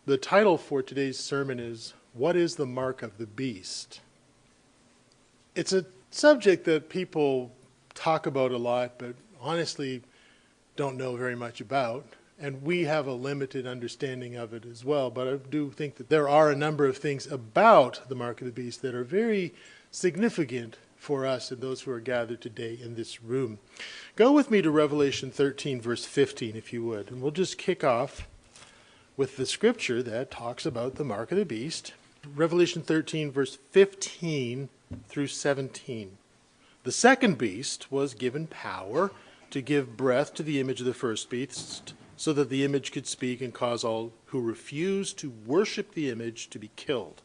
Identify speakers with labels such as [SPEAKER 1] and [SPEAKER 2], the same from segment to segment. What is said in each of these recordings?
[SPEAKER 1] The title for today's sermon is, What is the Mark of the Beast? It's a subject that people talk about a lot, but honestly don't know very much about. And we have a limited understanding of it as well. But I do think that there are a number of things about the Mark of the Beast that are very significant for us and those who are gathered today in this room. Go with me to Revelation 13, verse 15, if you would. And we'll just kick off with the scripture that talks about the mark of the beast. Revelation 13, verse 15 through 17. The second beast was given power to give breath to the image of the first beast, so that the image could speak and cause all who refused to worship the image to be killed.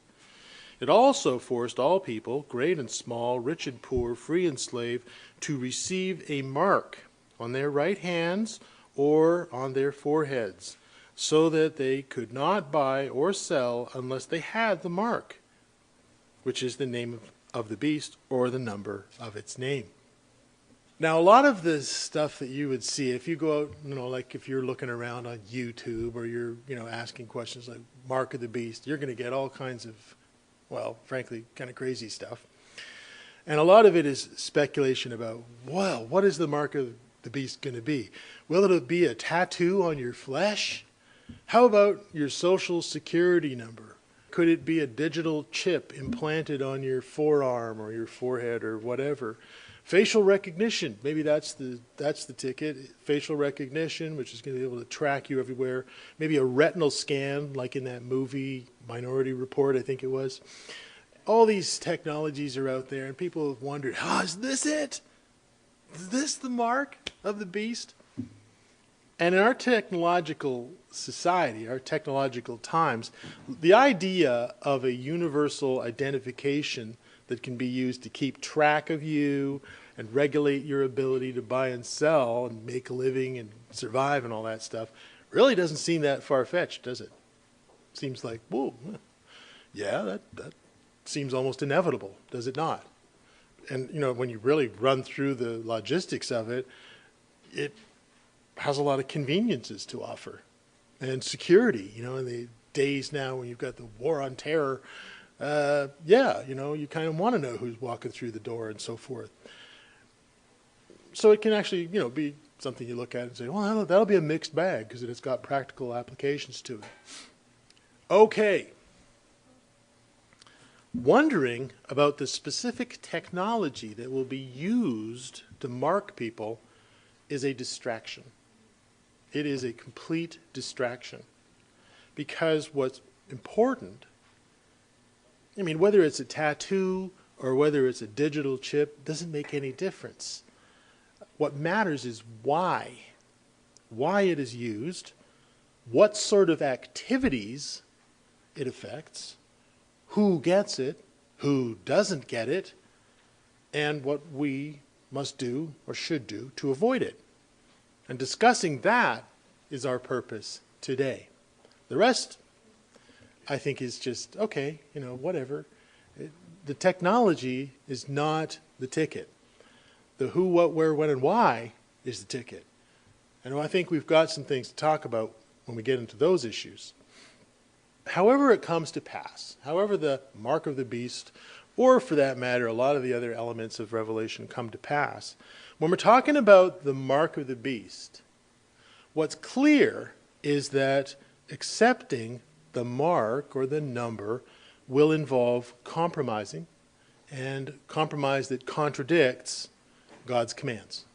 [SPEAKER 1] It also forced all people, great and small, rich and poor, free and slave, to receive a mark on their right hands or on their foreheads, so that they could not buy or sell unless they had the mark, which is the name of the beast or the number of its name. Now, a lot of the stuff that you would see, if you go out, like if you're looking around on YouTube or you're, asking questions like Mark of the Beast, you're going to get all kinds of, well, frankly, kind of crazy stuff. And a lot of it is speculation about, well, what is the mark of the beast going to be? Will it be a tattoo on your flesh? How about your social security number? Could it be a digital chip implanted on your forearm or your forehead or whatever? Facial recognition, maybe that's the ticket. Facial recognition, which is going to be able to track you everywhere. Maybe a retinal scan, like in that movie Minority Report, I think it was. All these technologies are out there, and people have wondered, is this it? Is this the mark of the beast? And in our technological society, our technological times, the idea of a universal identification that can be used to keep track of you and regulate your ability to buy and sell and make a living and survive and all that stuff really doesn't seem that far-fetched, does it? Seems like, whoa, yeah, that seems almost inevitable, does it not? And, when you really run through the logistics of it, it has a lot of conveniences to offer and security, in the days now when you've got the war on terror. You kind of want to know who's walking through the door and so forth. So it can actually, be something you look at and say, well, that'll be a mixed bag because it's got practical applications to it. Okay. Wondering about the specific technology that will be used to mark people is a distraction. It is a complete distraction. Because what's important, whether it's a tattoo or whether it's a digital chip, doesn't make any difference. What matters is why it is used, what sort of activities it affects, who gets it, who doesn't get it, and what we must do or should do to avoid it. And discussing that is our purpose today. The rest, I think, is just, okay, whatever. The technology is not the ticket. The who, what, where, when, and why is the ticket. And I think we've got some things to talk about when we get into those issues. However it comes to pass, however the mark of the beast, or for that matter, a lot of the other elements of Revelation come to pass, when we're talking about the mark of the beast, what's clear is that accepting the mark or the number will involve compromising, and compromise that contradicts God's commands.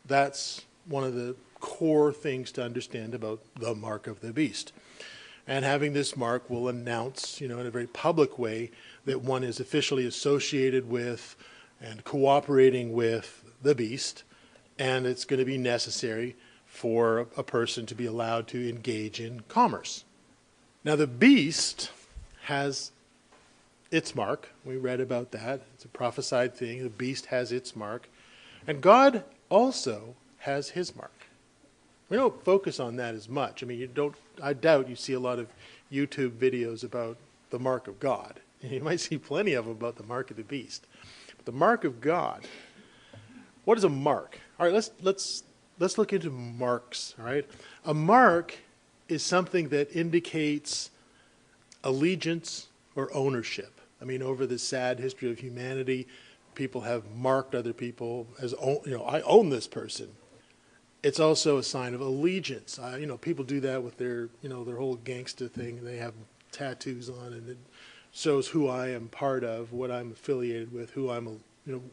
[SPEAKER 1] That's one of the core things to understand about the mark of the beast. And having this mark will announce, in a very public way, that one is officially associated with and cooperating with the beast, and it's going to be necessary for a person to be allowed to engage in commerce. Now, the beast has its mark. We read about that. It's a prophesied thing. The beast has its mark. And God also has his mark. We don't focus on that as much. I doubt you see a lot of YouTube videos about the mark of God. You might see plenty of them about the mark of the beast. But the mark of God, what is a mark? All right, let's look into marks, all right? A mark is something that indicates allegiance or ownership. I mean, over the sad history of humanity, people have marked other people as, I own this person. It's also a sign of allegiance. People do that with their whole gangster thing. They have tattoos on, and it shows who I am part of, what I'm affiliated with,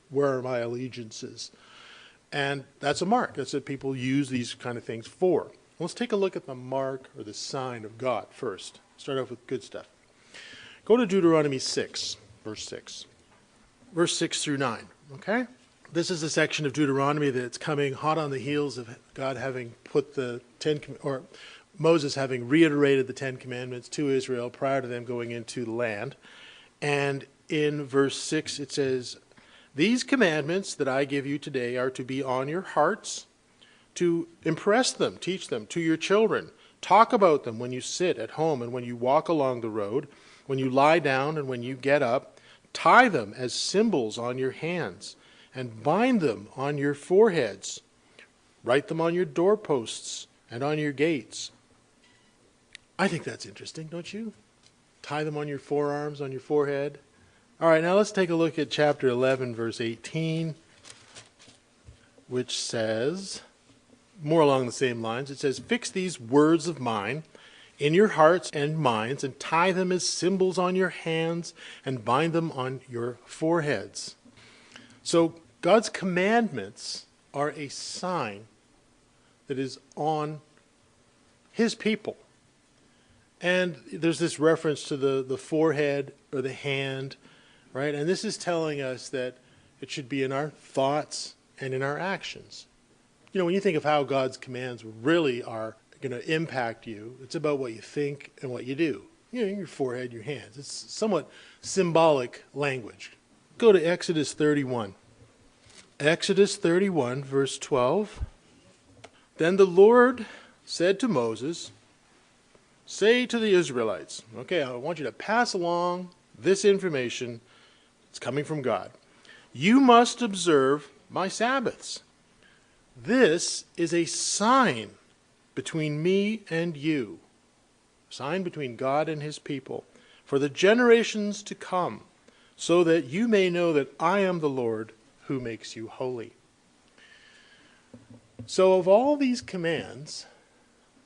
[SPEAKER 1] where are my allegiances. And that's a mark. That's what people use these kind of things for. Let's take a look at the mark or the sign of God first. Start off with good stuff. Go to Deuteronomy 6, verse 6. Verse 6 through 9, okay? This is a section of Deuteronomy that's coming hot on the heels of God having put Moses having reiterated the Ten Commandments to Israel prior to them going into the land. And in verse 6 it says, "These commandments that I give you today are to be on your hearts, to impress them, teach them to your children. Talk about them when you sit at home and when you walk along the road, when you lie down and when you get up. Tie them as symbols on your hands and bind them on your foreheads. Write them on your doorposts and on your gates." I think that's interesting, don't you? Tie them on your forearms, on your forehead. All right, now let's take a look at chapter 11, verse 18, which says, more along the same lines, it says, "Fix these words of mine in your hearts and minds, and tie them as symbols on your hands, and bind them on your foreheads." So God's commandments are a sign that is on his people. And there's this reference to the forehead or the hand, right? And this is telling us that it should be in our thoughts and in our actions. When you think of how God's commands really are going to impact you, it's about what you think and what you do. Your forehead, your hands. It's somewhat symbolic language. Go to Exodus 31. Exodus 31, verse 12. "Then the Lord said to Moses, say to the Israelites," okay, I want you to pass along this information. It's coming from God. "You must observe my Sabbaths. This is a sign between me and you," sign between God and his people, "for the generations to come, so that you may know that I am the Lord who makes you holy." So of all these commands,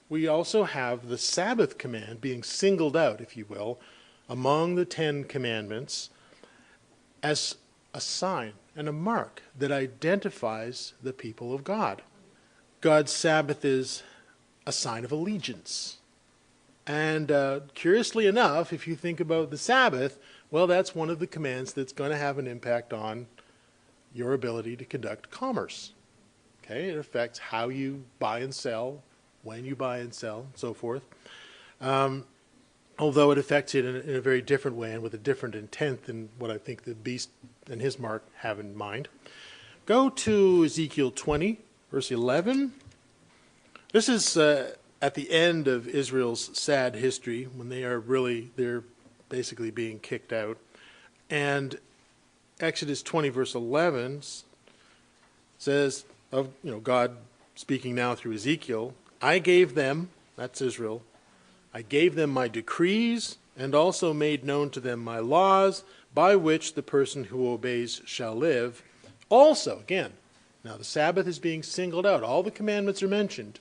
[SPEAKER 1] we also have the Sabbath command being singled out, if you will, among the 10 commandments as a sign and a mark that identifies the people of God. God's Sabbath is a sign of allegiance. And curiously enough, if you think about the Sabbath, well, that's one of the commands that's going to have an impact on your ability to conduct commerce. Okay, it affects how you buy and sell, when you buy and sell, and so forth. Although it affects it in a very different way and with a different intent than what I think the beast and his mark have in mind. Go to Ezekiel 20, verse 11. This is at the end of Israel's sad history, when they're basically being kicked out. And Exodus 20, verse 11 says, of God speaking now through Ezekiel, "I gave them," that's Israel, "I gave them my decrees and also made known to them my laws, by which the person who obeys shall live. Also," again, now the Sabbath is being singled out. All the commandments are mentioned.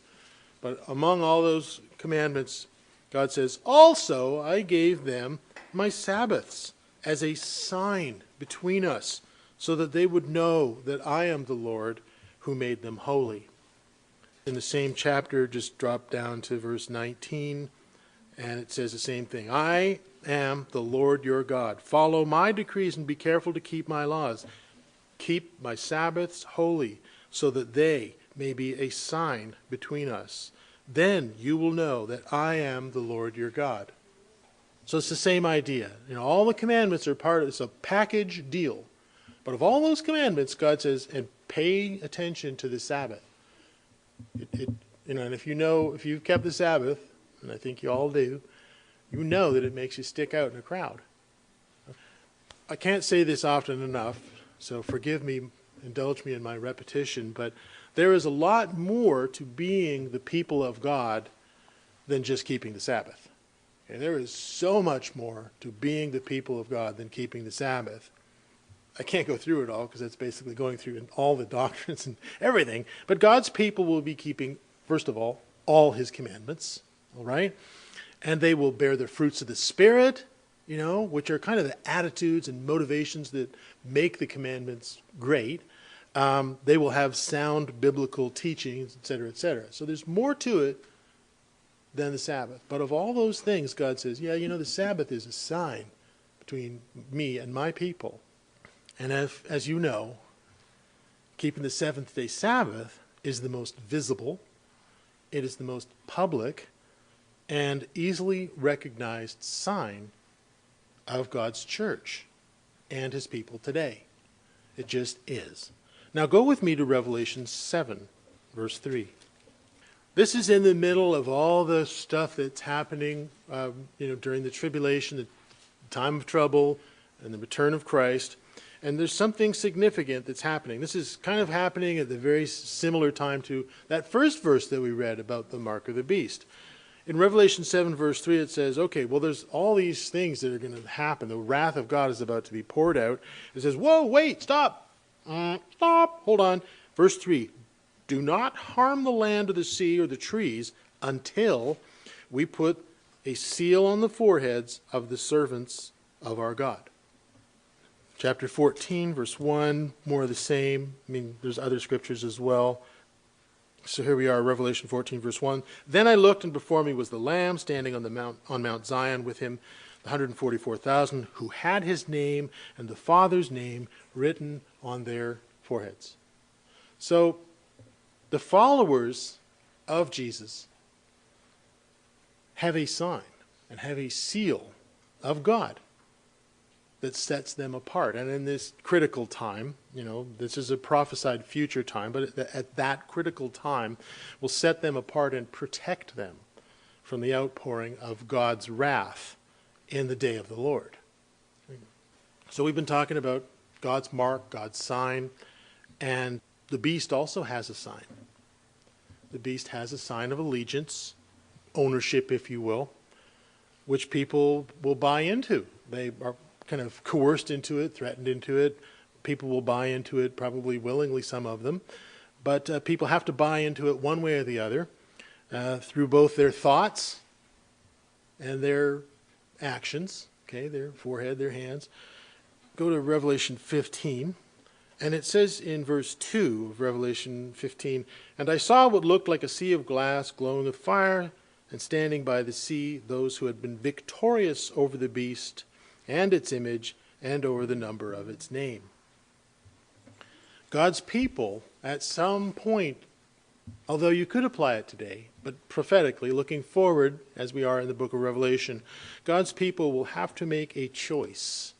[SPEAKER 1] But among all those commandments, God says, "Also I gave them my Sabbaths as a sign between us, so that they would know that I am the Lord who made them holy." In the same chapter, just drop down to verse 19, and it says the same thing. "I am the Lord your God. Follow my decrees and be careful to keep my laws. Keep my Sabbaths holy, so that they may be a sign between us. Then you will know that I am the Lord your God." So it's the same idea. All the commandments are it's a package deal. But of all those commandments, God says, and pay attention to the Sabbath. And if you've kept the Sabbath, and I think you all do, you know that it makes you stick out in a crowd. I can't say this often enough, so forgive me, indulge me in my repetition, but there is a lot more to being the people of God than just keeping the Sabbath. And there is so much more to being the people of God than keeping the Sabbath. I can't go through it all because that's basically going through all the doctrines and everything. But God's people will be keeping, first of all his commandments, all right? And they will bear the fruits of the Spirit, which are kind of the attitudes and motivations that make the commandments great. They will have sound biblical teachings, etc., etc. So there's more to it than the Sabbath. But of all those things, God says, the Sabbath is a sign between me and my people. And as you know, keeping the seventh-day Sabbath is the most visible, it is the most public, and easily recognized sign of God's church and his people today. It just is. Now go with me to Revelation 7, verse 3. This is in the middle of all the stuff that's happening during the tribulation, the time of trouble, and the return of Christ. And there's something significant that's happening. This is kind of happening at the very similar time to that first verse that we read about the mark of the beast. In Revelation 7, verse 3, it says, okay, well, there's all these things that are going to happen. The wrath of God is about to be poured out. It says, whoa, wait, stop. Stop. Hold on. Verse 3, do not harm the land or the sea or the trees until we put a seal on the foreheads of the servants of our God. Chapter 14, verse 1, more of the same. There's other scriptures as well. So here we are, Revelation 14, verse 1. Then I looked, and before me was the Lamb standing on Mount Zion, with him 144,000 who had his name and the Father's name written on their foreheads. So the followers of Jesus have a sign and have a seal of God that sets them apart. And in this critical time, this is a prophesied future time, but at that critical time will set them apart and protect them from the outpouring of God's wrath in the day of the Lord. So we've been talking about God's mark, God's sign, and the beast also has a sign. The beast has a sign of allegiance, ownership, if you will, which people will buy into. They are kind of coerced into it, threatened into it. People will buy into it, probably willingly, some of them. But people have to buy into it one way or the other through both their thoughts and their actions, their forehead, their hands. Go to Revelation 15, and it says in verse 2 of Revelation 15, and I saw what looked like a sea of glass glowing with fire, and standing by the sea, those who had been victorious over the beast and its image, and over the number of its name. God's people, at some point, although you could apply it today, but prophetically, looking forward, as we are in the book of Revelation, God's people will have to make a choice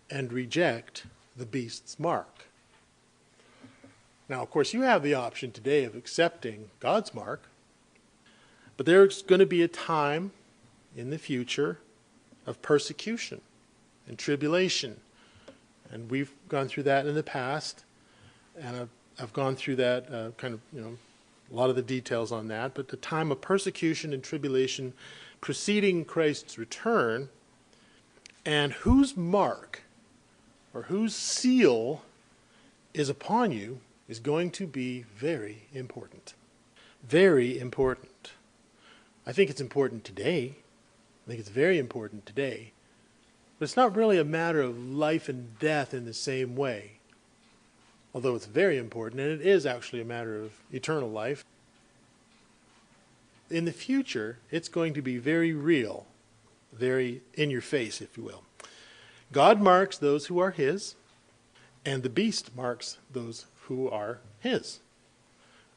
[SPEAKER 1] and reject the beast's mark. Now, of course, you have the option today of accepting God's mark, but there's going to be a time in the future of persecution and tribulation. And we've gone through that in the past, and I've gone through that a lot of the details on that. But the time of persecution and tribulation preceding Christ's return, and whose mark or whose seal is upon you is going to be very important. Very important. I think it's important today. I think it's very important today. But it's not really a matter of life and death in the same way. Although it's very important, and it is actually a matter of eternal life. In the future, it's going to be very real, very in your face, if you will. God marks those who are his, and the beast marks those who are his.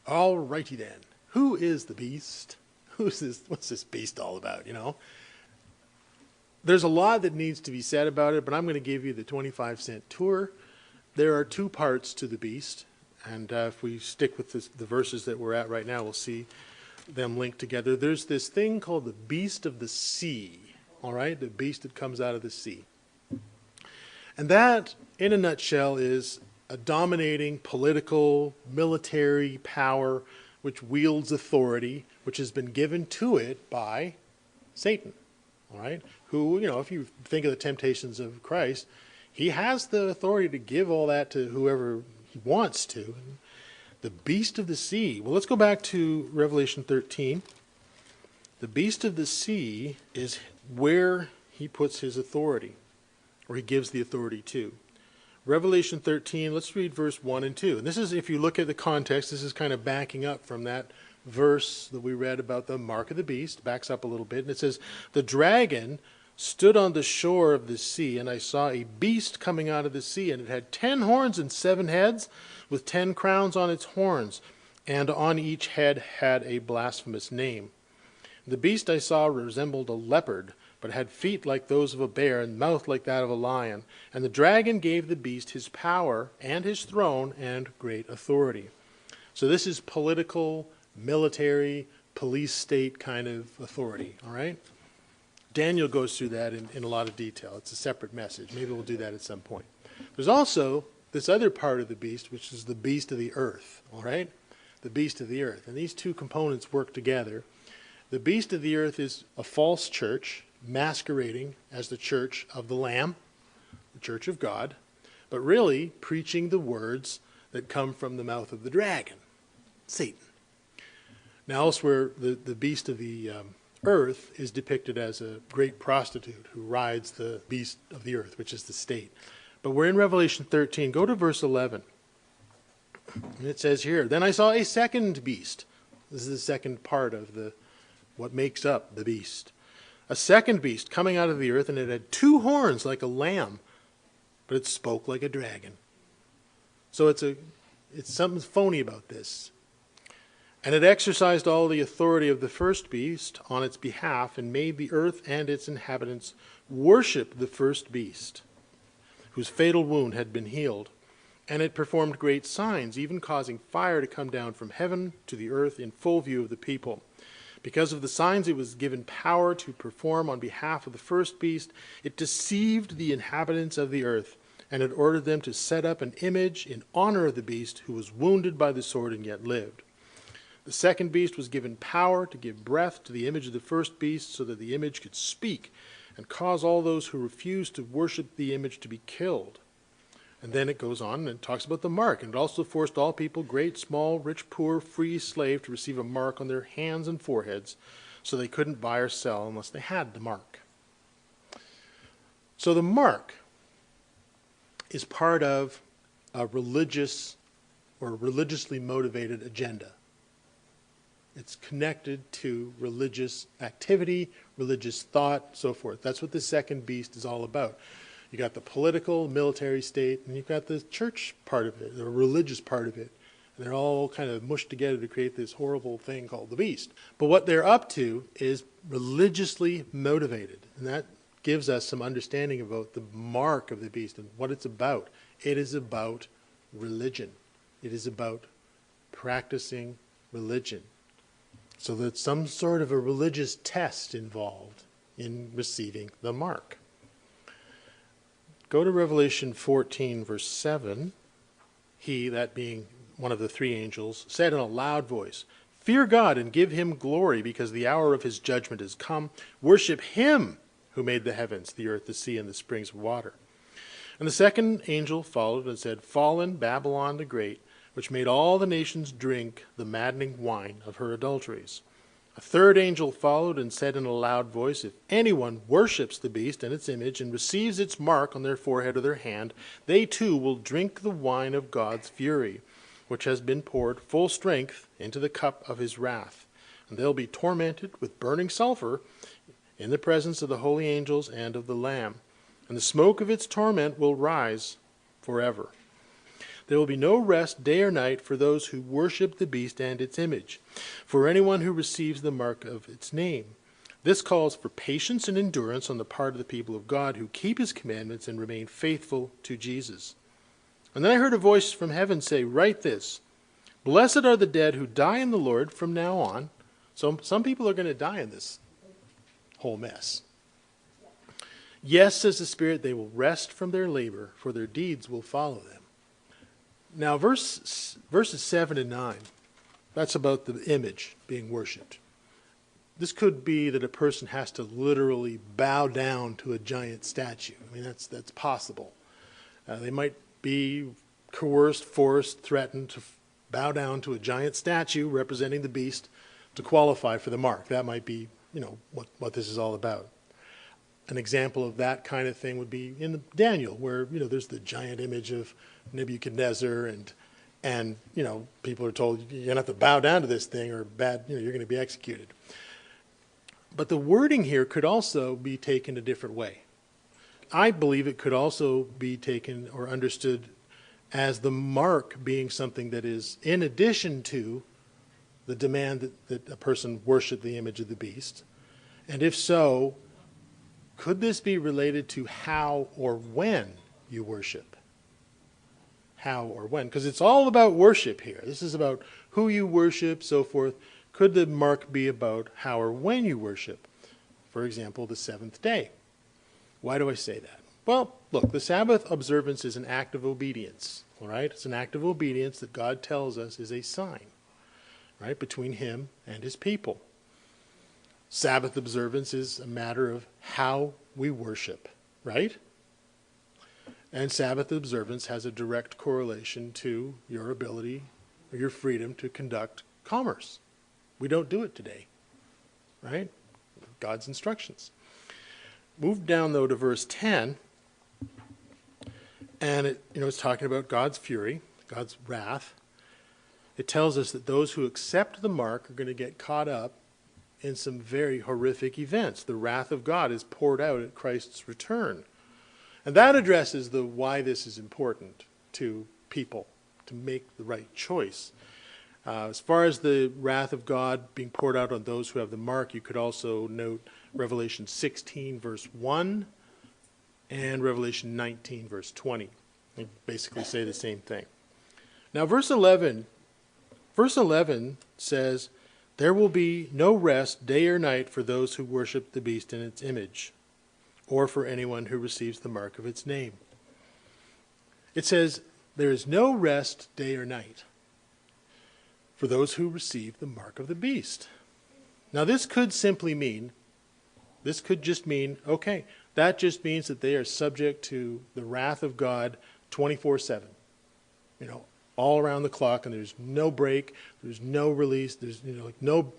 [SPEAKER 1] All righty then. Who is the beast? Who's this? What's this beast all about, There's a lot that needs to be said about it, but I'm going to give you the 25-cent tour. There are two parts to the beast, and if we stick with the verses that we're at right now, we'll see them linked together. There's this thing called the beast of the sea, all right? The beast that comes out of the sea. And that, in a nutshell, is a dominating political, military power which wields authority which has been given to it by Satan. All right? Who, if you think of the temptations of Christ, he has the authority to give all that to whoever he wants to. The beast of the sea. Well, let's go back to Revelation 13. The beast of the sea is where he puts his authority, or he gives the authority to. Revelation 13, let's read verse 1 and 2. And this is, if you look at the context, this is kind of backing up from that verse that we read about the mark of the beast. Backs up a little bit. And it says, the dragon stood on the shore of the sea, and I saw a beast coming out of the sea, and it had 10 horns and 7 heads, with 10 crowns on its horns, and on each head had a blasphemous name. The beast I saw resembled a leopard, but had feet like those of a bear, and mouth like that of a lion. And the dragon gave the beast his power, and his throne, and great authority. So this is political, military, police state kind of authority, all right? Daniel goes through that in a lot of detail. It's a separate message. Maybe we'll do that at some point. There's also this other part of the beast, which is the beast of the earth, all right? The beast of the earth. And these two components work together. The beast of the earth is a false church masquerading as the church of the Lamb, the church of God, but really preaching the words that come from the mouth of the dragon, Satan. Now elsewhere, the beast of the earth is depicted as a great prostitute who rides the beast of the earth, which is the state. But we're in Revelation 13. Go to verse 11. And it says here, then I saw a second beast. This is the second part of what makes up the beast. A second beast coming out of the earth, and it had 2 horns like a lamb, but it spoke like a dragon. So it's something phony about this. And it exercised all the authority of the first beast on its behalf, and made the earth and its inhabitants worship the first beast, whose fatal wound had been healed. And it performed great signs, even causing fire to come down from heaven to the earth in full view of the people. Because of the signs it was given power to perform on behalf of the first beast, it deceived the inhabitants of the earth, and it ordered them to set up an image in honor of the beast who was wounded by the sword and yet lived. The second beast was given power to give breath to the image of the first beast, so that the image could speak and cause all those who refused to worship the image to be killed. And then it goes on and talks about the mark. And it also forced all people, great, small, rich, poor, free, slave, to receive a mark on their hands and foreheads, so they couldn't buy or sell unless they had the mark. So the mark is part of a religious or religiously motivated agenda. It's connected to religious activity, religious thought, so forth. That's what the second beast is all about. You got the political, military state, and you've got the church part of it, the religious part of it. And they're all kind of mushed together to create this horrible thing called the beast. But what they're up to is religiously motivated. And that gives us some understanding about the mark of the beast and what it's about. It is about religion. It is about practicing religion. So there's some sort of a religious test involved in receiving the mark. Go to Revelation 14, verse 7. He, that being one of the 3 angels, said in a loud voice, "Fear God and give him glory, because the hour of his judgment has come. Worship him who made the heavens, the earth, the sea, and the springs of water." And the second angel followed and said, "Fallen, Babylon the Great, which made all the nations drink the maddening wine of her adulteries." A third angel followed and said in a loud voice, "If anyone worships the beast and its image and receives its mark on their forehead or their hand, they too will drink the wine of God's fury, which has been poured full strength into the cup of his wrath. And they'll be tormented with burning sulfur in the presence of the holy angels and of the Lamb. And the smoke of its torment will rise forever. There will be no rest day or night for those who worship the beast and its image, for anyone who receives the mark of its name. This calls for patience and endurance on the part of the people of God who keep his commandments and remain faithful to Jesus." And then I heard a voice from heaven say, "Write this, blessed are the dead who die in the Lord from now on." So some people are going to die in this whole mess. "Yes," says the Spirit, "they will rest from their labor, for their deeds will follow them." Now verses 7 and 9, that's about the image being worshipped. this could be that a person has to literally bow down to a giant statue. I mean, that's possible. They might be coerced, forced, threatened to bow down to a giant statue representing the beast to qualify for the mark. That might be, what this is all about. An example of that kind of thing would be in Daniel, where, there's the giant image of Nebuchadnezzar, and people are told you're going to have to bow down to this thing or you're going to be executed. But the wording here could also be taken a different way. I believe it could also be taken or understood as the mark being something that is in addition to the demand that a person worship the image of the beast. And if so, could this be related to how or when you worship? How or when? Because it's all about worship here. This is about who you worship, so forth. Could the mark be about how or when you worship? For example, the seventh day. Why do I say that? Well, look, the Sabbath observance is an act of obedience, all right? It's an act of obedience that God tells us is a sign, right, between him and his people. Sabbath observance is a matter of how we worship, right? And Sabbath observance has a direct correlation to your ability or your freedom to conduct commerce. We don't do it today, right? God's instructions. Move down, though, to verse 10, and it's talking about God's fury, God's wrath. It tells us that those who accept the mark are going to get caught up in some very horrific events. The wrath of God is poured out at Christ's return. And that addresses the why this is important to people, to make the right choice. As far as the wrath of God being poured out on those who have the mark, you could also note Revelation 16, verse 1, and Revelation 19, verse 20. They basically say the same thing. Now, verse 11 says, "There will be no rest day or night for those who worship the beast in its image, or for anyone who receives the mark of its name." It says, there is no rest day or night for those who receive the mark of the beast. Now, this could just mean, okay, that just means that they are subject to the wrath of God 24/7. All around the clock, and there's no break, there's no release, there's no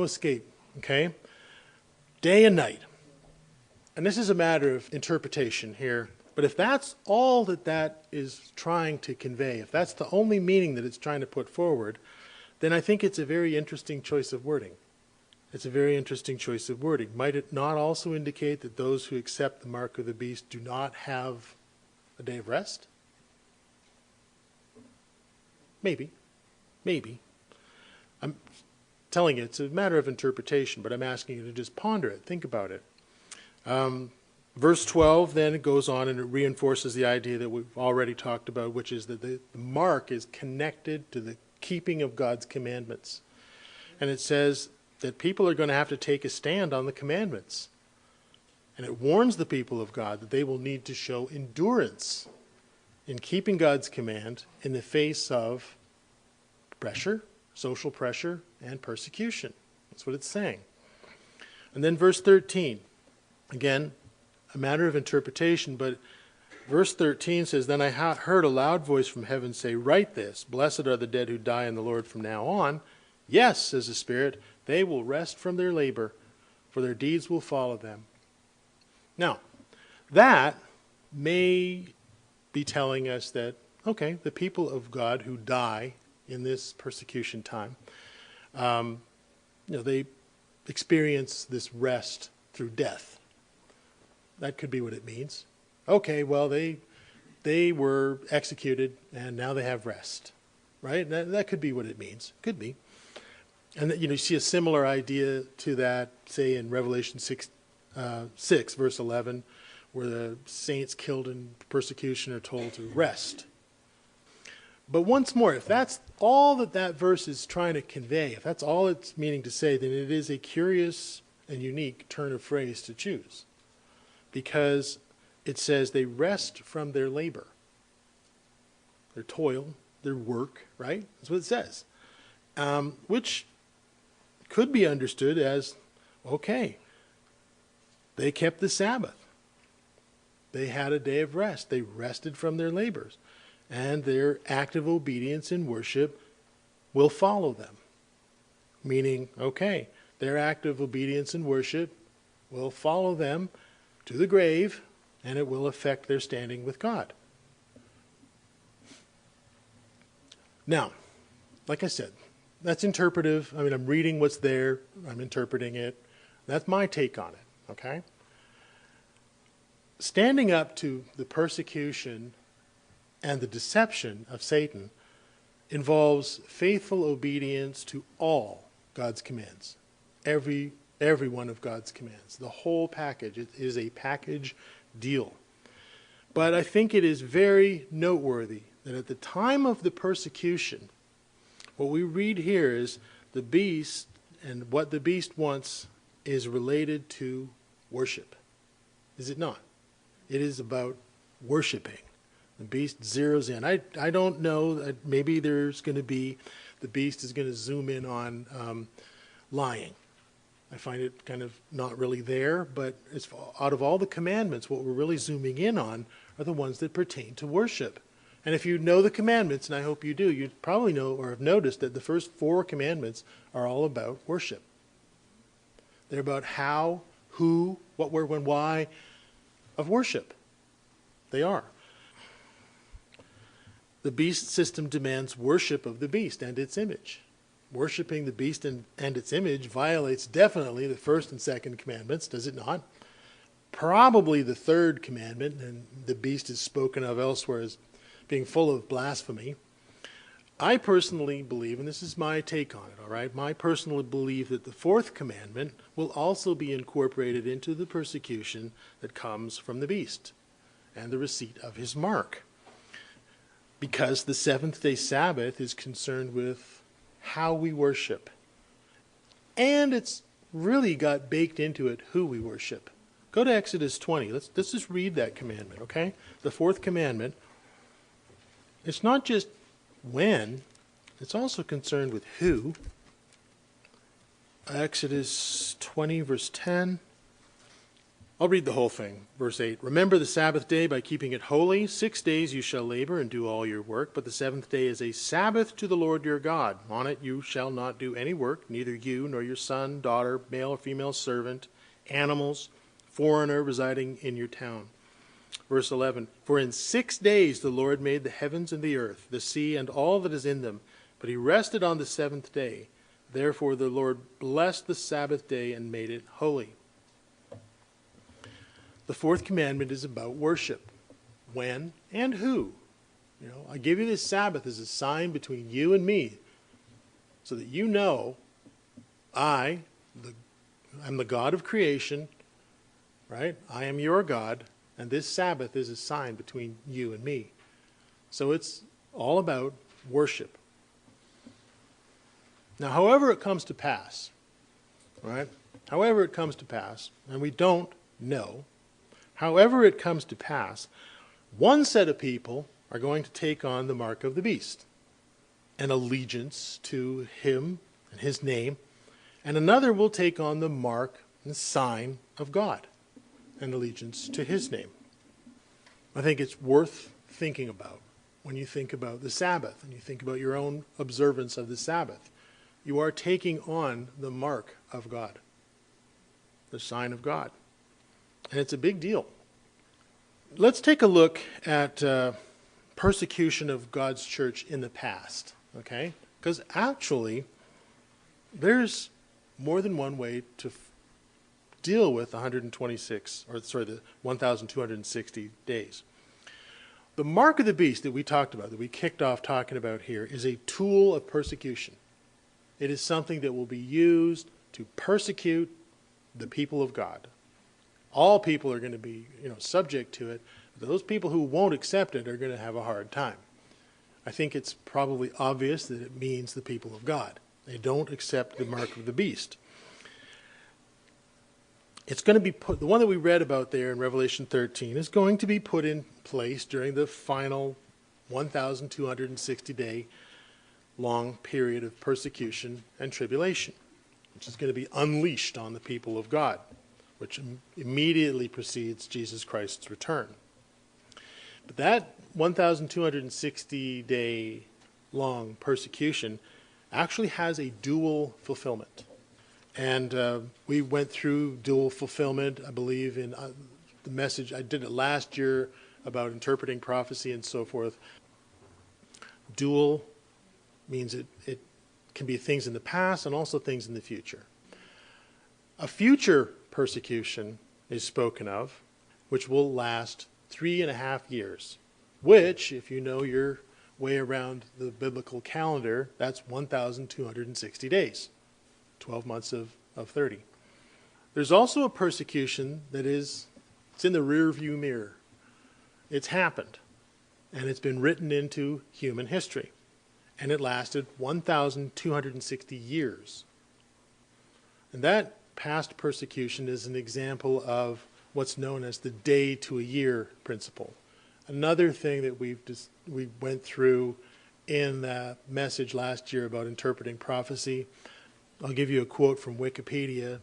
[SPEAKER 1] escape, okay? Day and night. And this is a matter of interpretation here, but if that's all that is trying to convey, if that's the only meaning that it's trying to put forward, then I think it's a very interesting choice of wording. It's a very interesting choice of wording. Might it not also indicate that those who accept the mark of the beast do not have a day of rest? Maybe. I'm telling you, it's a matter of interpretation, but I'm asking you to just ponder it, think about it. Verse 12 then it goes on and it reinforces the idea that we've already talked about, which is that the mark is connected to the keeping of God's commandments. And it says that people are going to have to take a stand on the commandments. And it warns the people of God that they will need to show endurance in keeping God's command in the face of pressure, social pressure, and persecution. That's what it's saying. And then verse 13, again, a matter of interpretation, but verse 13 says, "Then I heard a loud voice from heaven say, 'Write this, blessed are the dead who die in the Lord from now on. Yes,' says the Spirit, 'they will rest from their labor, for their deeds will follow them.'" Now, that may be telling us that, okay, the people of God who die in this persecution time, they experience this rest through death. That could be what it means. Okay, well, they were executed and now they have rest, right? That could be what it means. Could be. And you see a similar idea to that, say in Revelation 6, verse 11, where the saints killed in persecution are told to rest. But once more, if that's all that verse is trying to convey, if that's all it's meaning to say, then it is a curious and unique turn of phrase to choose. Because it says they rest from their labor, their toil, their work, right? That's what it says. Which could be understood as, okay, they kept the Sabbath. They had a day of rest. They rested from their labors. And their active obedience in worship will follow them. Meaning, okay, their active obedience in worship will follow them to the grave, and it will affect their standing with God. Now, like I said, that's interpretive. I mean, I'm reading what's there. I'm interpreting it. That's my take on it, okay? Standing up to the persecution and the deception of Satan involves faithful obedience to all God's commands. Every one of God's commands. The whole package. It is a package deal. But I think it is very noteworthy that at the time of the persecution, what we read here is the beast, and what the beast wants is related to worship. Is it not? It is about worshiping. The beast zeroes in. I don't know, maybe there's going to be, the beast is going to zoom in on lying. I find it kind of not really there, but it's, out of all the commandments, what we're really zooming in on are the ones that pertain to worship. And if you know the commandments, and I hope you do, you probably know or have noticed that the first 4 commandments are all about worship. They're about how, who, what, where, when, why of worship. They are. The beast system demands worship of the beast and its image. Worshipping the beast and its image violates definitely the first and second commandments, does it not? Probably the third commandment, and the beast is spoken of elsewhere as being full of blasphemy. I personally believe, and this is my take on it, all right? I personally believe that the fourth commandment will also be incorporated into the persecution that comes from the beast and the receipt of his mark. Because the seventh-day Sabbath is concerned with how we worship. And it's really got baked into it who we worship. Go to Exodus 20. Let's just read that commandment, okay? The fourth commandment. It's not just when, it's also concerned with who. Exodus 20, verse 10. I'll read the whole thing. Verse 8. Remember the Sabbath day by keeping it holy. 6 days you shall labor and do all your work, but the seventh day is a Sabbath to the Lord your God. On it you shall not do any work, neither you nor your son, daughter, male or female servant, animals, foreigner residing in your town. Verse 11. For in 6 days the Lord made the heavens and the earth, the sea and all that is in them, but he rested on the seventh day. Therefore the Lord blessed the Sabbath day and made it holy. The fourth commandment is about worship. When and who. You know, I give you this Sabbath as a sign between you and me, so that you know I'm the God of creation, right? I am your God, and this Sabbath is a sign between you and me. So it's all about worship. Now, however it comes to pass, right? However it comes to pass, and we don't know, however it comes to pass, one set of people are going to take on the mark of the beast, an allegiance to him and his name, and another will take on the mark and sign of God, an allegiance to his name. I think it's worth thinking about when you think about the Sabbath and you think about your own observance of the Sabbath. You are taking on the mark of God, the sign of God. And it's a big deal. Let's take a look at persecution of God's church in the past, okay? Because actually, there's more than one way to deal with the 1,260 days. The mark of the beast that we talked about, that we kicked off talking about here, is a tool of persecution. It is something that will be used to persecute the people of God. All people are going to be, subject to it. Those people who won't accept it are going to have a hard time. I think it's probably obvious that it means the people of God. They don't accept the mark of the beast. It's going to be put, the one that we read about there in Revelation 13 is going to be put in place during the final 1,260 day long period of persecution and tribulation. which is going to be unleashed on the people of God, which immediately precedes Jesus Christ's return. But that 1,260-day long persecution actually has a dual fulfillment. And we went through dual fulfillment, I believe, in the message. I did it last year about interpreting prophecy and so forth. Dual means it can be things in the past and also things in the future. A future persecution is spoken of, which will last 3.5 years, which, if you know your way around the biblical calendar, that's 1,260 days, 12 months of 30. There's also a persecution that it's in the rear view mirror. It's happened, and it's been written into human history, and it lasted 1,260 years. And that past persecution is an example of what's known as the day to a year principle. Another thing that we went through in the message last year about interpreting prophecy. I'll give you a quote from Wikipedia.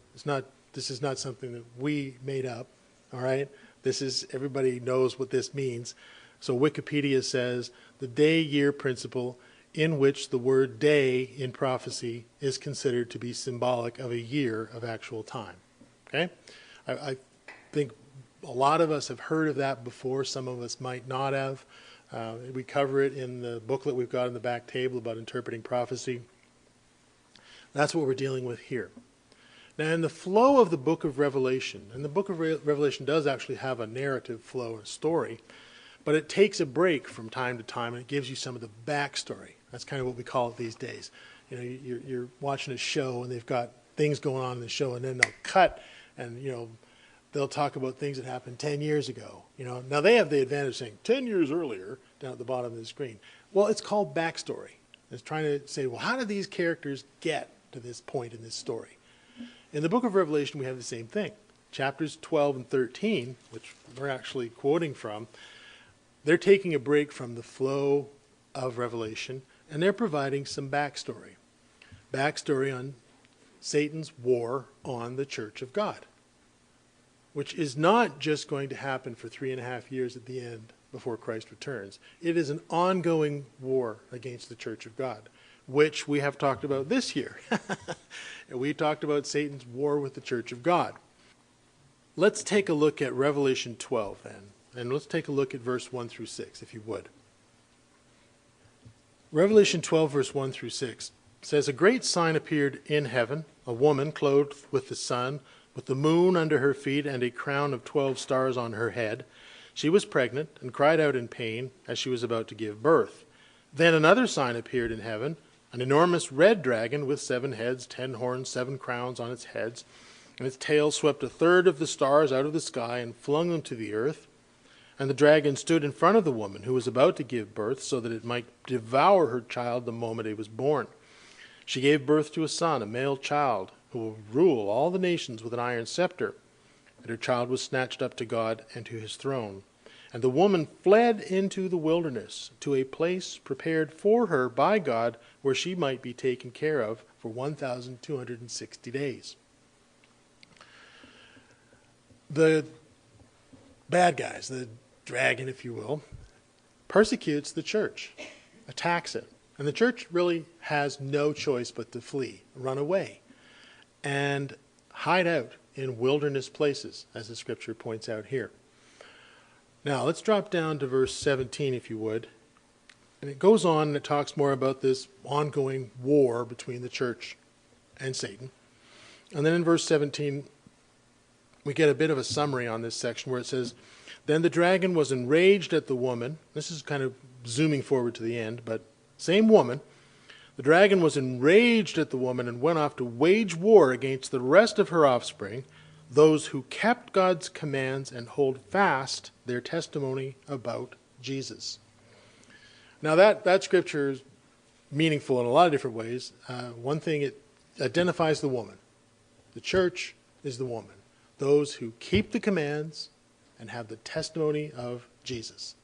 [SPEAKER 1] This is not something that we made up, all right? Everybody knows what this means. So Wikipedia says, the day-year principle in which the word day in prophecy is considered to be symbolic of a year of actual time, okay? I think a lot of us have heard of that before. Some of us might not have. We cover it in the booklet we've got on the back table about interpreting prophecy. That's what we're dealing with here. Now, in the flow of the book of Revelation, and the book of Revelation does actually have a narrative flow and story, but it takes a break from time to time, and it gives you some of the backstory. That's kind of what we call it these days. You know, you're watching a show, and they've got things going on in the show, and then they'll cut, and, you know, they'll talk about things that happened 10 years ago. You know, now they have the advantage of saying 10 years earlier down at the bottom of the screen. Well, it's called backstory. It's trying to say, well, how did these characters get to this point in this story? In the book of Revelation, we have the same thing. Chapters 12 and 13, which we're actually quoting from, they're taking a break from the flow of Revelation, and they're providing some backstory. Backstory on Satan's war on the church of God, which is not just going to happen for 3.5 years at the end before Christ returns. It is an ongoing war against the church of God, which we have talked about this year. And we talked about Satan's war with the church of God. Let's take a look at Revelation 12 then, and let's take a look at verse 1 through 6, if you would. Revelation 12, verse 1 through 6 says, "A great sign appeared in heaven, a woman clothed with the sun, with the moon under her feet and a crown of 12 stars on her head. She was pregnant and cried out in pain as she was about to give birth. Then another sign appeared in heaven, an enormous red dragon with 7 heads, 10 horns, 7 crowns on its heads, and its tail swept 1/3 of the stars out of the sky and flung them to the earth. And the dragon stood in front of the woman who was about to give birth, so that it might devour her child the moment it was born. She gave birth to a son, a male child, who will rule all the nations with an iron scepter. And her child was snatched up to God and to his throne. And the woman fled into the wilderness, to a place prepared for her by God, where she might be taken care of for 1,260 days. The bad guys, the dragon, if you will, persecutes the church, attacks it. And the church really has no choice but to flee, run away, and hide out in wilderness places, as the scripture points out here. Now, let's drop down to verse 17, if you would. And it goes on and it talks more about this ongoing war between the church and Satan. And then in verse 17, we get a bit of a summary on this section where it says, "Then the dragon was enraged at the woman." This is kind of zooming forward to the end, but same woman. "The dragon was enraged at the woman and went off to wage war against the rest of her offspring, those who kept God's commands and hold fast their testimony about Jesus." Now that scripture is meaningful in a lot of different ways. One thing, it identifies the woman. The church is the woman. Those who keep the commands and have the testimony of Jesus.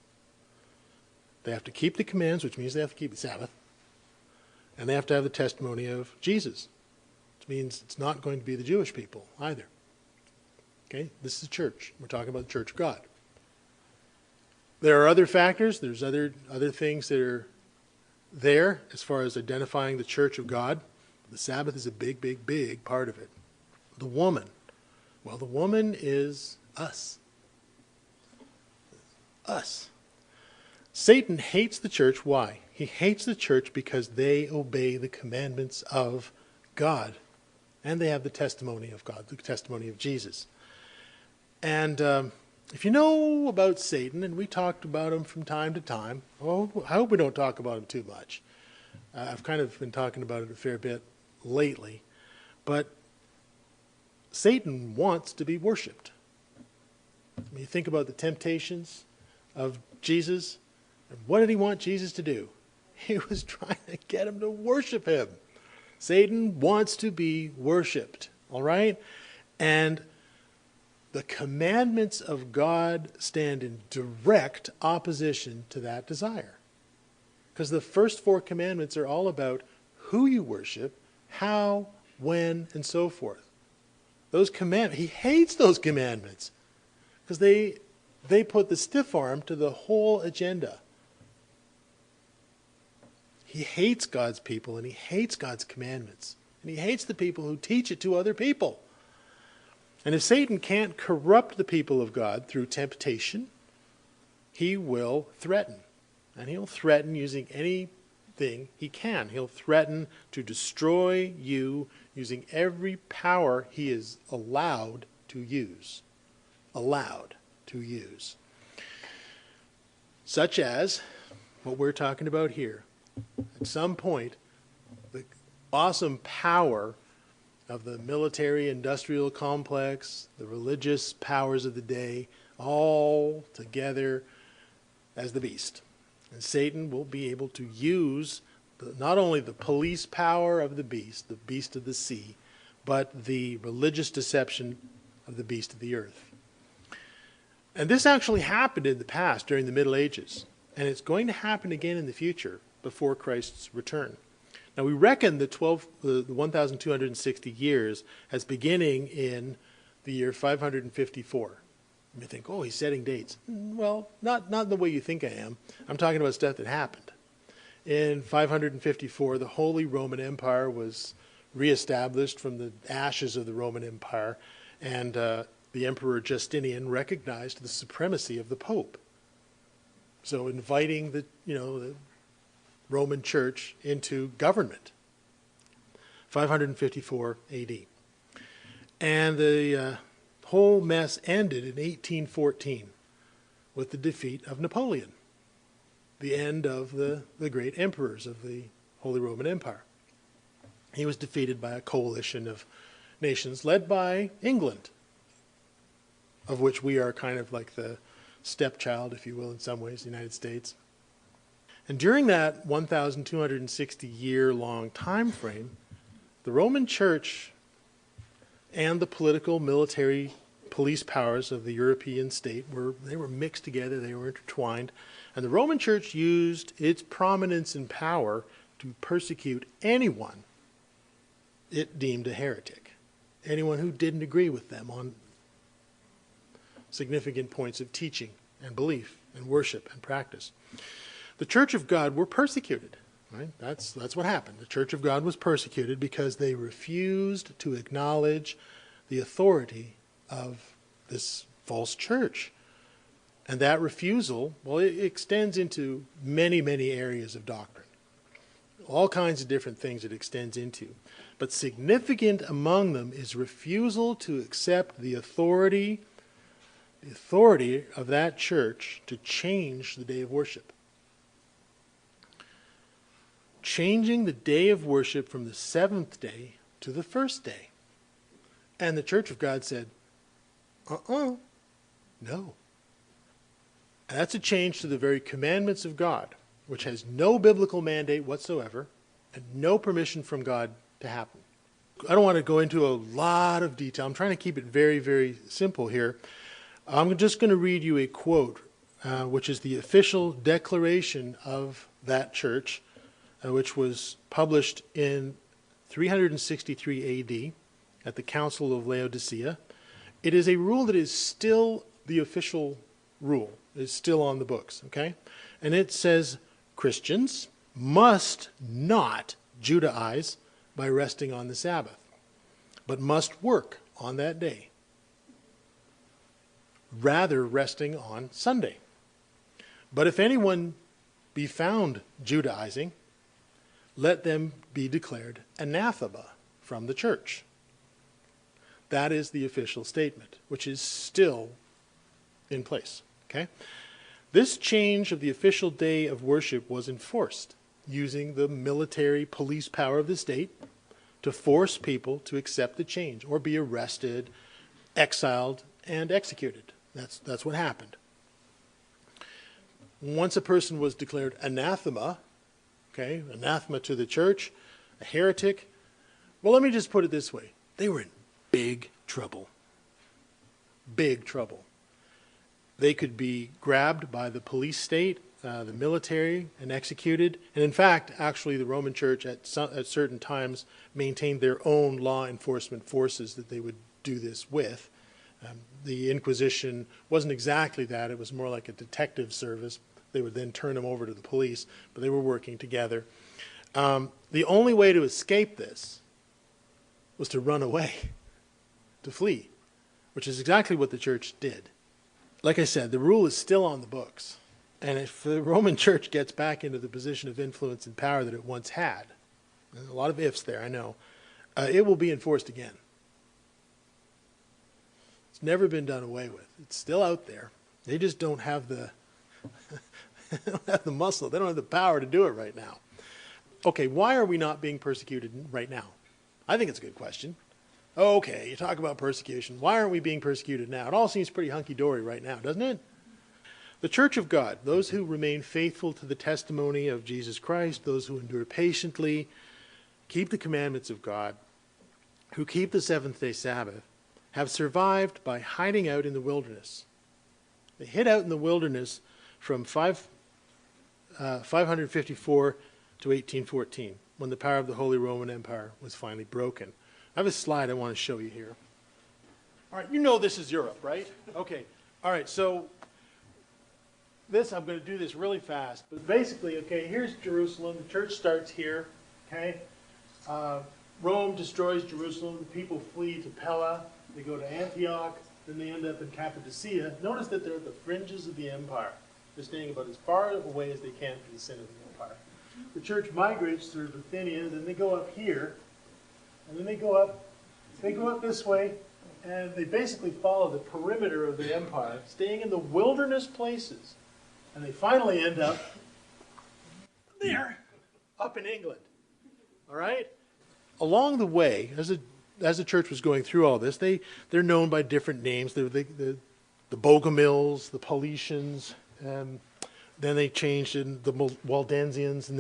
[SPEAKER 1] They have to keep the commands, which means they have to keep the Sabbath. And they have to have the testimony of Jesus. which means it's not going to be the Jewish people either. Okay, this is the church. We're talking about the church of God. There are other factors. There's other things that are there as far as identifying the church of God. The Sabbath is a big, big, big part of it. The woman. Well, the woman is us. Us. Satan hates the church. Why? He hates the church because they obey the commandments of God. And they have the testimony of God, the testimony of Jesus. And if you know about Satan, and we talked about him from time to time, I hope we don't talk about him too much. I've kind of been talking about it a fair bit lately. But Satan wants to be worshipped. When you think about the temptations of Jesus, and what did he want Jesus to do? He was trying to get him to worship him. Satan wants to be worshipped, all right? And the commandments of God stand in direct opposition to that desire. Because the first 4 commandments are all about who you worship, how, when, and so forth. Those commandments, he hates those commandments because they put the stiff arm to the whole agenda. He hates God's people and he hates God's commandments. And he hates the people who teach it to other people. And if Satan can't corrupt the people of God through temptation, he will threaten. And he'll threaten using anything he can. He'll threaten to destroy you using every power he is allowed to use. Allowed to use. Such as what we're talking about here. At some point, the awesome power of the military-industrial complex, the religious powers of the day, all together as the beast. And Satan will be able to use not only the police power of the beast of the sea, but the religious deception of the beast of the earth. And this actually happened in the past during the Middle Ages. And it's going to happen again in the future before Christ's return. Now we reckon the 1,260 years as beginning in the year 554. You may think, oh, he's setting dates. Well, not the way you think I am. I'm talking about stuff that happened. In 554, the Holy Roman Empire was reestablished from the ashes of the Roman Empire, and the Emperor Justinian recognized the supremacy of the Pope. So inviting the Roman Church into government. 554 AD. And the whole mess ended in 1814 with the defeat of Napoleon, the end of the great emperors of the Holy Roman Empire. He was defeated by a coalition of nations led by England, of which we are kind of like the stepchild, if you will, in some ways, the United States. And during that 1,260 year long time frame, the Roman Church and the political, military, police powers of the European state were mixed together, they were intertwined, and the Roman Church used its prominence and power to persecute anyone it deemed a heretic, anyone who didn't agree with them on significant points of teaching and belief and worship and practice. The Church of God were persecuted. Right? That's what happened. The Church of God was persecuted because they refused to acknowledge the authority of this false church. And that refusal, well, it extends into many, many areas of doctrine. All kinds of different things it extends into. But significant among them is refusal to accept the authority of that church to change the day of worship. Changing the day of worship from the 7th day to the 1st day. And the Church of God said, no. And that's a change to the very commandments of God, which has no biblical mandate whatsoever and no permission from God to happen. I don't want to go into a lot of detail. I'm trying to keep it very, very simple here. I'm just going to read you a quote, which is the official declaration of that church, which was published in 363 AD, at the Council of Laodicea. It is a rule that is still the official rule. It's still on the books, okay? And it says Christians must not Judaize by resting on the Sabbath, but must work on that day, rather resting on Sunday. But if anyone be found Judaizing, let them be declared anathema from the church. That is the official statement, which is still in place. Okay? This change of the official day of worship was enforced using the military police power of the state to force people to accept the change or be arrested, exiled, and executed. That's what happened. Once a person was declared anathema, okay, anathema to the church, a heretic, well, let me just put it this way. They were in big trouble. Big trouble. They could be grabbed by the police state, the military, and executed. And in fact, actually, the Roman Church at certain times maintained their own law enforcement forces that they would do this with. The Inquisition wasn't exactly that. It was more like a detective service. They would then turn them over to the police, but they were working together. The only way to escape this was to run away, to flee, which is exactly what the church did. Like I said, the rule is still on the books. And if the Roman Church gets back into the position of influence and power that it once had, a lot of ifs there, I know, it will be enforced again. It's never been done away with. It's still out there. They just don't have the they don't have the muscle. They don't have the power to do it right now. Okay, why are we not being persecuted right now? I think it's a good question. Okay, you talk about persecution. Why aren't we being persecuted now? It all seems pretty hunky-dory right now, doesn't it? The Church of God, those who remain faithful to the testimony of Jesus Christ, those who endure patiently, keep the commandments of God, who keep the seventh-day Sabbath, have survived by hiding out in the wilderness. They hid out in the wilderness from 554 to 1814, when the power of the Holy Roman Empire was finally broken. I have a slide I want to show you here. All right, you know this is Europe, right? Okay, all right, so I'm going to do this really fast, but basically, okay, here's Jerusalem. The church starts here, okay? Rome destroys Jerusalem. The people flee to Pella. They go to Antioch. Then they end up in Cappadocia. Notice that they're at the fringes of the empire. They're staying about as far away as they can from the center of the empire. The church migrates through Bithynia. Then they go up here. And then they go up this way. And they basically follow the perimeter of the empire, staying in the wilderness places. And they finally end up there, up in England. All right? Along the way, as the church was going through all this, they're known by different names. They're the Bogomils, the Paulicians, then they changed in the Waldensians, and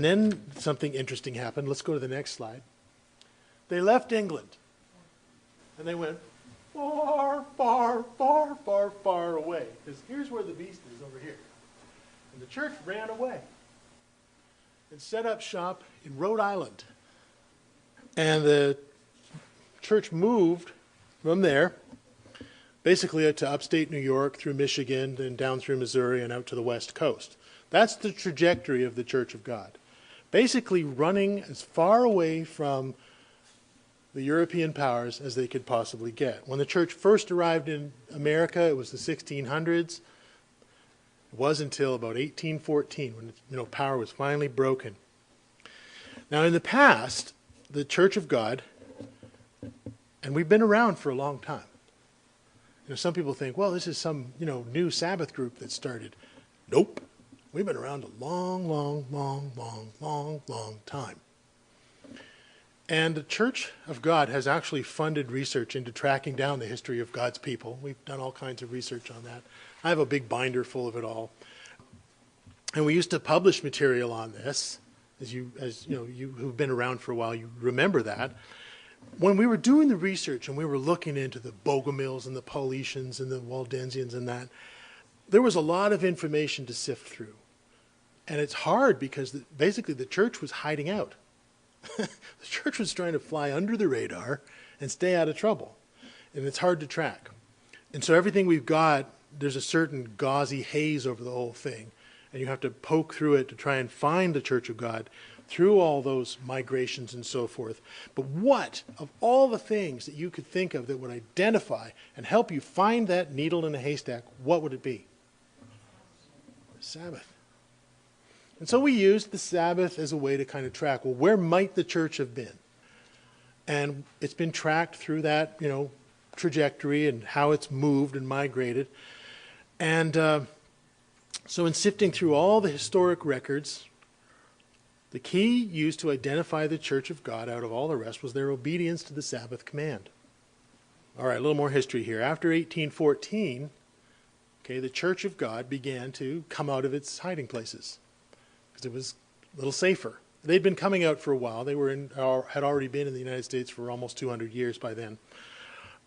[SPEAKER 1] then something interesting happened. Let's go to the next slide. They left England, and they went far, far, far, far, far away. Because here's where the beast is, over here. And the church ran away and set up shop in Rhode Island. And the church moved from there, basically to upstate New York, through Michigan, then down through Missouri, and out to the West Coast. That's the trajectory of the Church of God. Basically running as far away from the European powers as they could possibly get. When the church first arrived in America, it was the 1600s. It was until about 1814 when power was finally broken. Now in the past, the Church of God, and we've been around for a long time. Some people think, well, this is some new Sabbath group that started. Nope. We've been around a long, long, long, long, long, long time. And the Church of God has actually funded research into tracking down the history of God's people. We've done all kinds of research on that. I have a big binder full of it all. And we used to publish material on this. As you who've been around for a while, you remember that. When we were doing the research and we were looking into the Bogomils and the Paulicians and the Waldensians and that, there was a lot of information to sift through. And it's hard because basically the church was hiding out. The church was trying to fly under the radar and stay out of trouble. And it's hard to track. And so everything we've got, there's a certain gauzy haze over the whole thing. And you have to poke through it to try and find the Church of God through all those migrations and so forth. But what, of all the things that you could think of that would identify and help you find that needle in a haystack, what would it be? Sabbath. And so we used the Sabbath as a way to kind of track, well, where might the church have been? And it's been tracked through that, trajectory and how it's moved and migrated. And so in sifting through all the historic records, the key used to identify the Church of God out of all the rest was their obedience to the Sabbath command. All right, a little more history here. After 1814, the Church of God began to come out of its hiding places because it was a little safer. They'd been coming out for a while. They had already been in the United States for almost 200 years by then.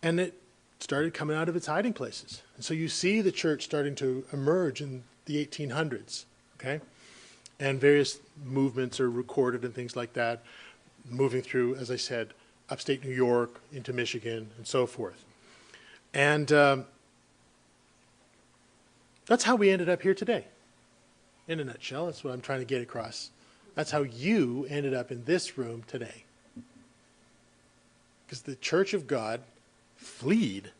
[SPEAKER 1] And it started coming out of its hiding places. And so you see the church starting to emerge in the 1800s, And various movements are recorded and things like that, moving through, as I said, upstate New York into Michigan and so forth. And that's how we ended up here today. In a nutshell, that's what I'm trying to get across. That's how you ended up in this room today. Because the Church of God fled,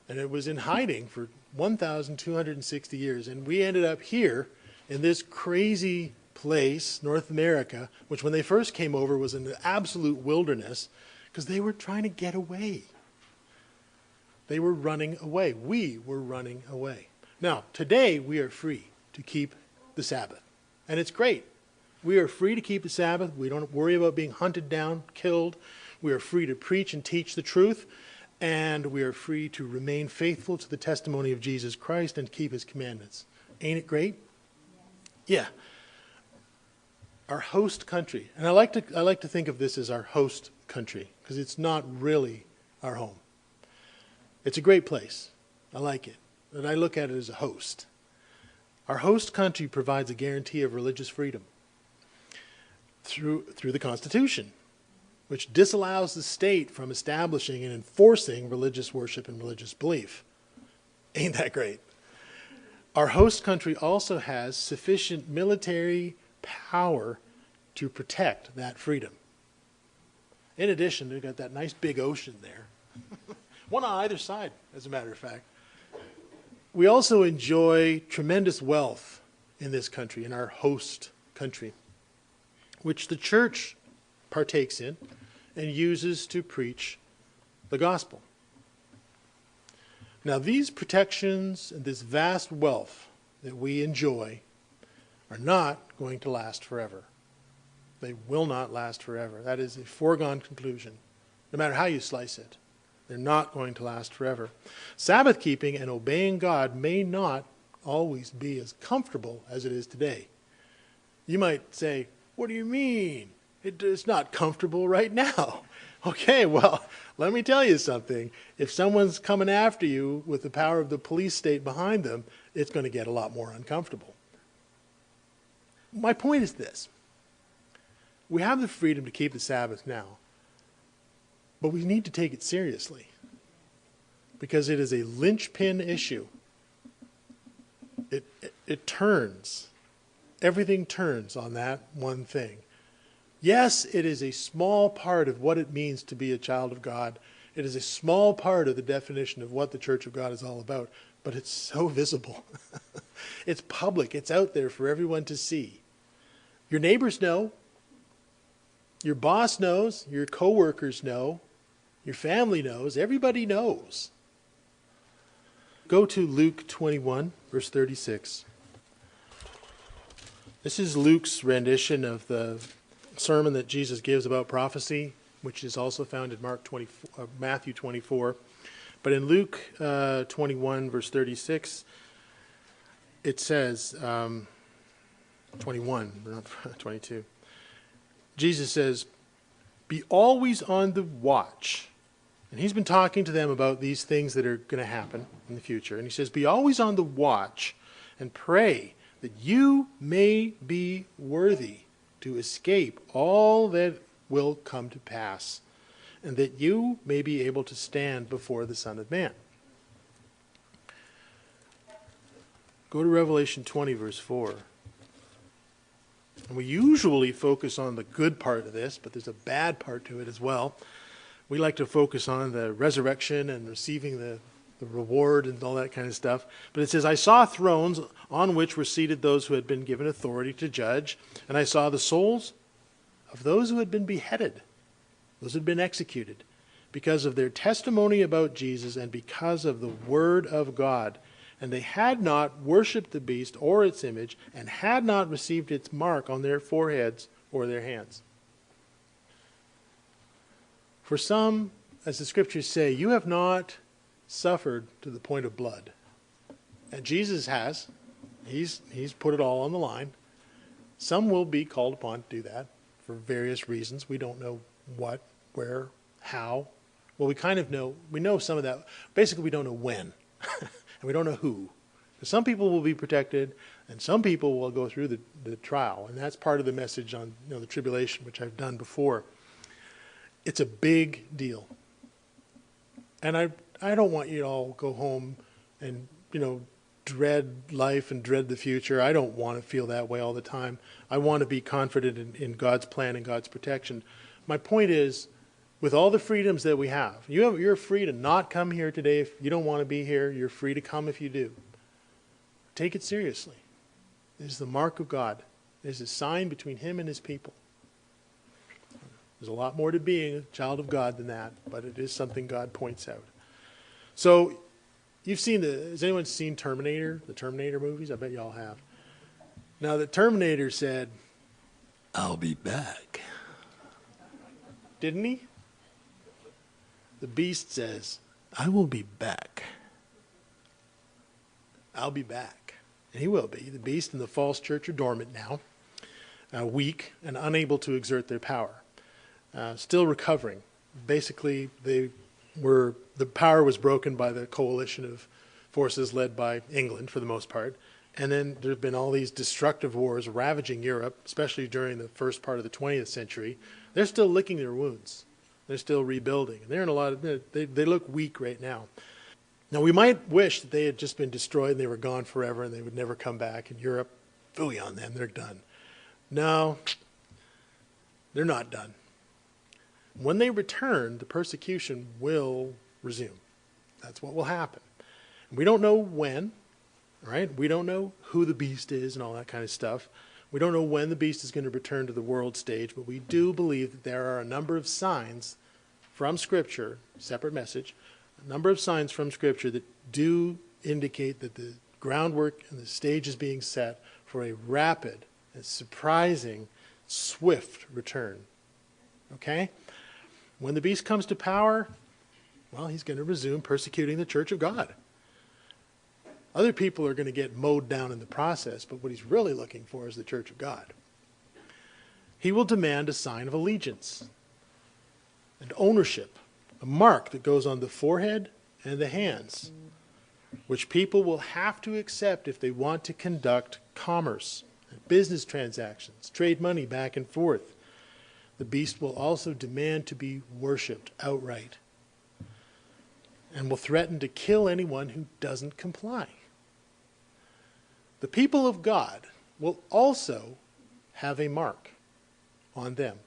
[SPEAKER 1] and it was in hiding for 1,260 years, and we ended up here in this crazy place, North America, which when they first came over was an absolute wilderness, because they were trying to get away. They were running away. We were running away. Now, today we are free to keep the Sabbath, and it's great. We are free to keep the Sabbath. We don't worry about being hunted down, killed. We are free to preach and teach the truth, and we are free to remain faithful to the testimony of Jesus Christ and keep his commandments. Ain't it great? Yeah. Our host country, and I like to think of this as our host country, because it's not really our home. It's a great place. I like it, but I look at it as a host. Our host country provides a guarantee of religious freedom through the Constitution, which disallows the state from establishing and enforcing religious worship and religious belief. Ain't that great? Our host country also has sufficient military power to protect that freedom. In addition, they've got that nice big ocean there. One on either side, as a matter of fact. We also enjoy tremendous wealth in this country, in our host country, which the church partakes in and uses to preach the gospel. Now, these protections and this vast wealth that we enjoy are not going to last forever. They will not last forever. That is a foregone conclusion, no matter how you slice it. They're not going to last forever. Sabbath keeping and obeying God may not always be as comfortable as it is today. You might say, what do you mean? It's not comfortable right now. Okay, well, let me tell you something. If someone's coming after you with the power of the police state behind them, it's going to get a lot more uncomfortable. My point is this. We have the freedom to keep the Sabbath now, but we need to take it seriously because it is a linchpin issue. It turns. Everything turns on that one thing. Yes, it is a small part of what it means to be a child of God. It is a small part of the definition of what the Church of God is all about, but it's so visible. It's public. It's out there for everyone to see. Your neighbors know. Your boss knows. Your coworkers know. Your family knows. Everybody knows. Go to Luke 21, verse 36. This is Luke's rendition of the sermon that Jesus gives about prophecy, which is also found in Matthew 24. But in Luke 21, verse 36, it says, 21, not 22. Jesus says, be always on the watch. And he's been talking to them about these things that are going to happen in the future. And he says, be always on the watch and pray that you may be worthy to escape all that will come to pass, and that you may be able to stand before the Son of Man. Go to Revelation 20, verse 4. And we usually focus on the good part of this, but there's a bad part to it as well. We like to focus on the resurrection and receiving the reward and all that kind of stuff. But it says, I saw thrones on which were seated those who had been given authority to judge, and I saw the souls of those who had been beheaded, those who had been executed, because of their testimony about Jesus and because of the word of God. And they had not worshipped the beast or its image, and had not received its mark on their foreheads or their hands. For some, as the scriptures say, you have not suffered to the point of blood. And Jesus has. He's put it all on the line. Some will be called upon to do that for various reasons. We don't know what, where, how. Well, we kind of know. We know some of that. Basically, we don't know when. And we don't know who. Because some people will be protected, and some people will go through the trial. And that's part of the message on the tribulation, which I've done before. It's a big deal. And I don't want you to all go home and, dread life and dread the future. I don't want to feel that way all the time. I want to be confident in God's plan and God's protection. My point is, with all the freedoms that we have, you're free to not come here today if you don't want to be here. You're free to come if you do. Take it seriously. It is the mark of God. It is a sign between him and his people. There's a lot more to being a child of God than that, but it is something God points out. So, has anyone seen Terminator, the Terminator movies? I bet y'all have. Now, the Terminator said, I'll be back. Didn't he? The beast says, I will be back. I'll be back. And he will be. The beast and the false church are dormant now, weak and unable to exert their power. Still recovering. Basically, the power was broken by the coalition of forces led by England for the most part. And then there have been all these destructive wars ravaging Europe, especially during the first part of the 20th century. They're still licking their wounds. They're still rebuilding. And they're in a lot of, they look weak right now. Now, we might wish that they had just been destroyed and they were gone forever and they would never come back. In Europe, phooey on them, they're done. No, they're not done. When they return, the persecution will resume. That's what will happen. We don't know when, right? We don't know who the beast is and all that kind of stuff. We don't know when the beast is going to return to the world stage, but we do believe that there are a number of signs from Scripture, separate message, a number of signs from Scripture that do indicate that the groundwork and the stage is being set for a rapid and surprising, swift return. Okay? When the beast comes to power, well, he's going to resume persecuting the church of God. Other people are going to get mowed down in the process, but what he's really looking for is the church of God. He will demand a sign of allegiance and ownership, a mark that goes on the forehead and the hands, which people will have to accept if they want to conduct commerce, business transactions, trade money back and forth. The beast will also demand to be worshipped outright and will threaten to kill anyone who doesn't comply. The people of God will also have a mark on them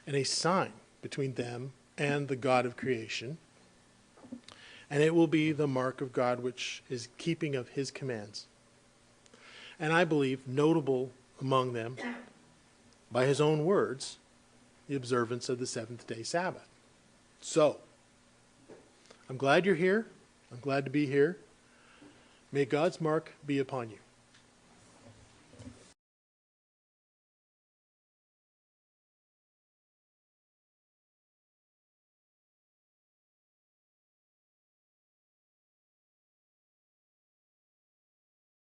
[SPEAKER 1] and a sign between them and the God of creation. And it will be the mark of God, which is keeping of his commands. And I believe notable among them, by his own words, the observance of the seventh-day Sabbath. So, I'm glad you're here. I'm glad to be here. May God's mark be upon you.